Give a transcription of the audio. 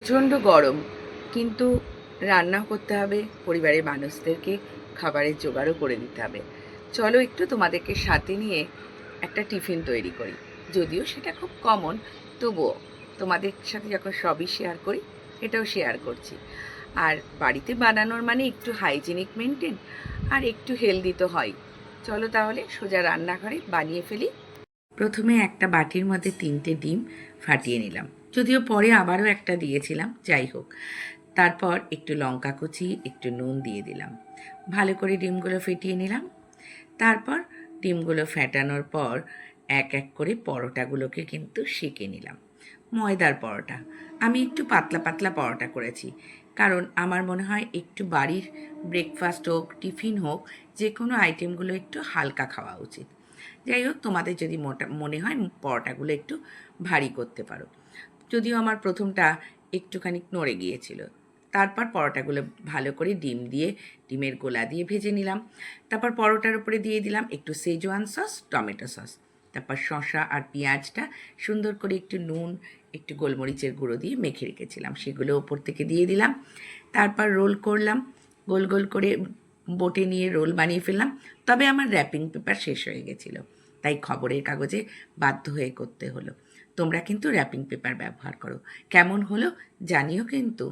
প্রচণ্ড গরম, কিন্তু রান্না করতে হবে, পরিবারের মানুষদেরকে খাবারের জোগাড়ও করে দিতে হবে। চলো একটু তোমাদেরকে সাথে নিয়ে একটা টিফিন তৈরি করি। যদিও সেটা খুব কমন, তবুও তোমাদের সাথে যখন সবই শেয়ার করি, এটাও শেয়ার করছি। আর বাড়িতে বানানোর মানে একটু হাইজিনিক মেনটেন আর একটু হেলদি তো হয়। চলো তাহলে সোজা রান্নাঘরে বানিয়ে ফেলি। প্রথমে একটা বাটির মধ্যে 3টে ডিম ফাটিয়ে নিলাম, যদিও পরে আবারও একটা দিয়েছিলাম, যাই হোক। তারপর একটু লঙ্কা কুচি, একটু নুন দিয়ে দিলাম, ভালো করে ডিমগুলো ফেটিয়ে নিলাম। তারপর ডিমগুলো ফেটানোর পর এক এক করে পরোটাগুলোকে কিন্তু সেঁকে নিলাম। ময়দার পরোটা, আমি একটু পাতলা পাতলা পরোটা করেছি, কারণ আমার মনে হয় একটু বাড়ির ব্রেকফাস্ট হোক, টিফিন হোক, যে কোনো আইটেমগুলো একটু হালকা খাওয়া উচিত। যাই হোক, তোমাদের যদি মনে হয় পরোটাগুলো একটু ভারী করতে পারো। যদিও আমার প্রথমটা একটুখানি নড়ে গিয়েছিল। তারপর পরোটাগুলো ভালো করে ডিম দিয়ে, ডিমের গোলা দিয়ে ভেজে নিলাম। তারপর পরোটার উপরে দিয়ে দিলাম একটু সেজওয়ান সস, টমেটো সস। তারপর শসা আর পেঁয়াজটা সুন্দর করে একটু নুন, একটু গোলমরিচের গুঁড়ো দিয়ে মেখে রেখেছিলাম, সেগুলো ওপর থেকে দিয়ে দিলাম। তারপর রোল করলাম, গোল গোল করে বোটে নিয়ে রোল বানিয়ে ফেললাম। তবে আমার র্যাপিং পেপার শেষ হয়ে গেছিলো, তাই খবরের কাগজে বাধ্য হয়ে করতে হলো। তোমরা কিন্তু র্যাপিং পেপার ব্যবহার করো। কেমন হলো জানিও কিন্তু।